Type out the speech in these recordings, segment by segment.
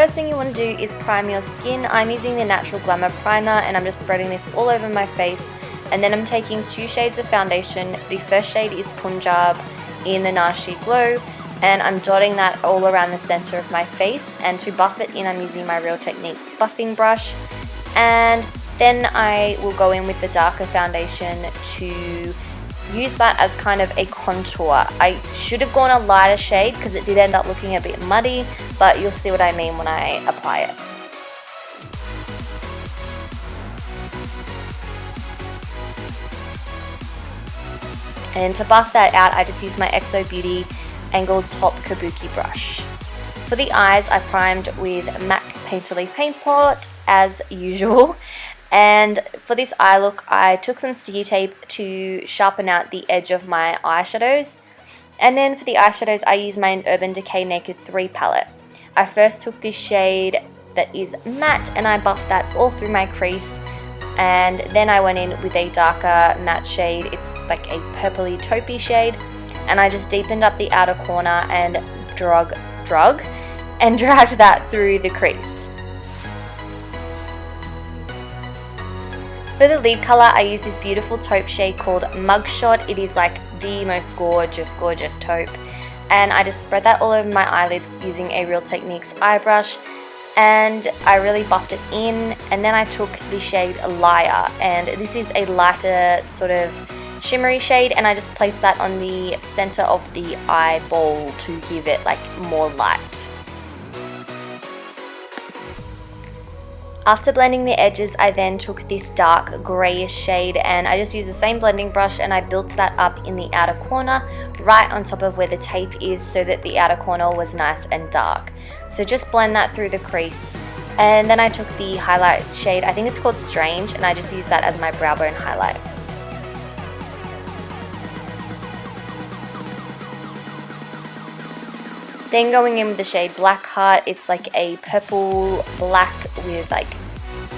first thing you want to do is prime your skin. I'm using the Natural Glamour Primer and I'm just spreading this all over my face. And then I'm taking 2 shades of foundation. The first shade is Punjab in the Nars Sheer Glow. And I'm dotting that all around the center of my face. And to buff it in, I'm using my Real Techniques buffing brush. And then I will go in with the darker foundation to use that as kind of a contour. I should have gone a lighter shade because it did end up looking a bit muddy, but you'll see what I mean when I apply it. And to buff that out, I just use my XO Beauty Angled Top Kabuki brush. For the eyes, I primed with MAC Painterly Paint Pot as usual. And for this eye look, I took some sticky tape to sharpen out the edge of my eyeshadows. And then for the eyeshadows, I use my Urban Decay Naked 3 palette. I first took this shade that is matte and I buffed that all through my crease. And then I went in with a darker matte shade. It's like a purpley taupey shade. And I just deepened up the outer corner and dragged that through the crease. For the lid color, I use this beautiful taupe shade called Mugshot. It is like the most gorgeous taupe. And I just spread that all over my eyelids using a Real Techniques eye brush. And I really buffed it in. And then I took the shade Liar. And this is a lighter sort of shimmery shade. And I just placed that on the center of the eyeball to give it like more light. After blending the edges, I then took this dark grayish shade and I just used the same blending brush and I built that up in the outer corner right on top of where the tape is so that the outer corner was nice and dark. So just blend that through the crease. And then I took the highlight shade, I think it's called Strange, and I just used that as my brow bone highlight. Then going in with the shade Blackheart, it's like a purple black with like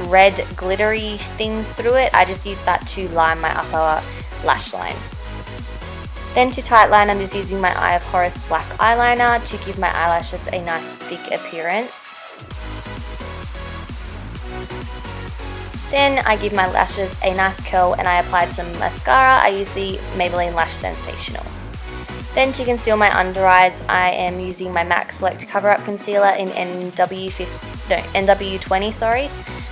red glittery things through it. I just used that to line my upper lash line. Then to tightline, I'm just using my Eye of Horus black eyeliner to give my eyelashes a nice thick appearance. Then I give my lashes a nice curl and I applied some mascara. I use the Maybelline Lash Sensational. Then to conceal my under eyes, I am using my MAC Select Cover Up Concealer in NW20,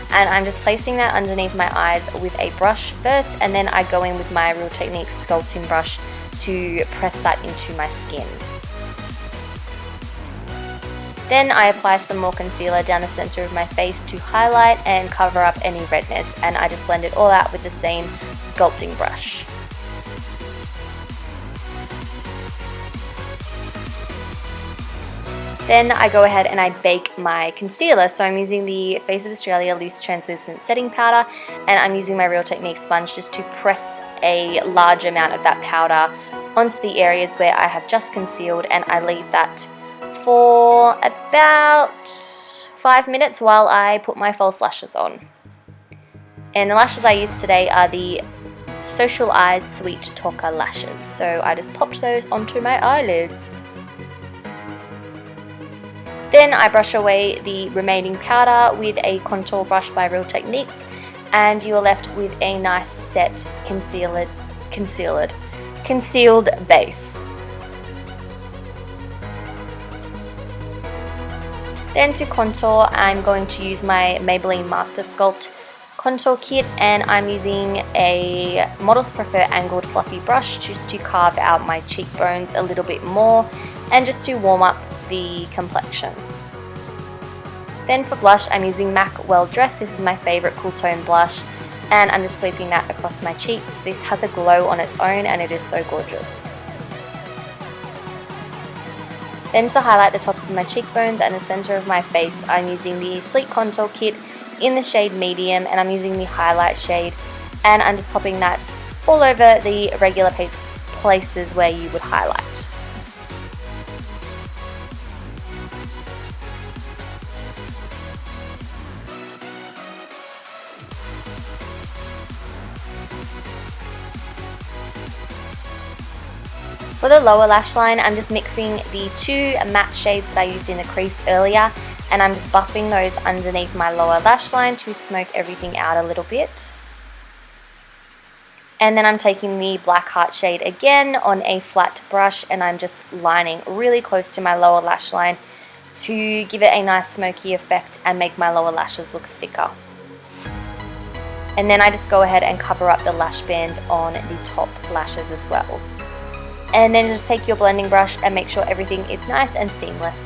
and I'm just placing that underneath my eyes with a brush first, and then I go in with my Real Techniques sculpting brush to press that into my skin. Then I apply some more concealer down the center of my face to highlight and cover up any redness, and I just blend it all out with the same sculpting brush. Then I go ahead and I bake my concealer. So I'm using the Face of Australia Loose Translucent Setting Powder, and I'm using my Real Techniques sponge just to press a large amount of that powder onto the areas where I have just concealed, and I leave that for about 5 minutes while I put my false lashes on. And the lashes I use today are the Social Eyes Sweet Talker lashes. So I just popped those onto my eyelids. Then I brush away the remaining powder with a contour brush by Real Techniques, and you are left with a nice set concealed base. Then to contour, I'm going to use my Maybelline Master Sculpt contour kit, and I'm using a Models Prefer Angled Fluffy brush just to carve out my cheekbones a little bit more and just to warm up the complexion. Then for blush, I'm using MAC Well Dressed. This is my favorite cool tone blush, and I'm just sweeping that across my cheeks. This has a glow on its own and it is so gorgeous. Then to highlight the tops of my cheekbones and the center of my face, I'm using the Sleek Contour Kit in the shade Medium, and I'm using the highlight shade, and I'm just popping that all over the regular places where you would highlight. For the lower lash line, I'm just mixing the 2 matte shades that I used in the crease earlier, and I'm just buffing those underneath my lower lash line to smoke everything out a little bit. And then I'm taking the Black Heart shade again on a flat brush, and I'm just lining really close to my lower lash line to give it a nice smoky effect and make my lower lashes look thicker. And then I just go ahead and cover up the lash band on the top lashes as well. And then just take your blending brush and make sure everything is nice and seamless.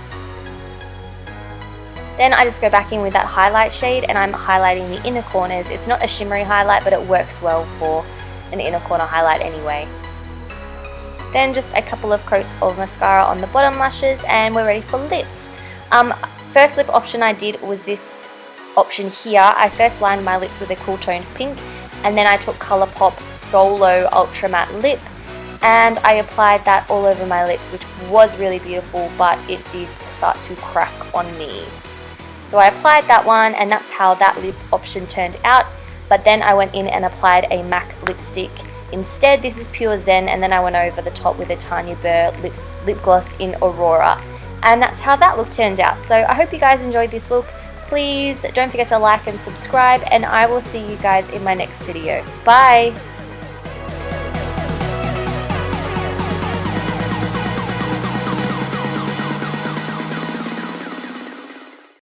Then I just go back in with that highlight shade, and I'm highlighting the inner corners. It's not a shimmery highlight, but it works well for an inner corner highlight anyway. Then just a couple of coats of mascara on the bottom lashes, and we're ready for lips. First lip option I did was this option here. I first lined my lips with a cool toned pink, and then I took Colourpop Solow Ultra Matte Lip, and I applied that all over my lips, which was really beautiful, but it did start to crack on me. So I applied that one, and that's how that lip option turned out. But then I went in and applied a MAC lipstick instead. This is Pure Zen, and then I went over the top with a Tanya Burr lip gloss in Aurora. And that's how that look turned out. So I hope you guys enjoyed this look. Please don't forget to like and subscribe, and I will see you guys in my next video. Bye!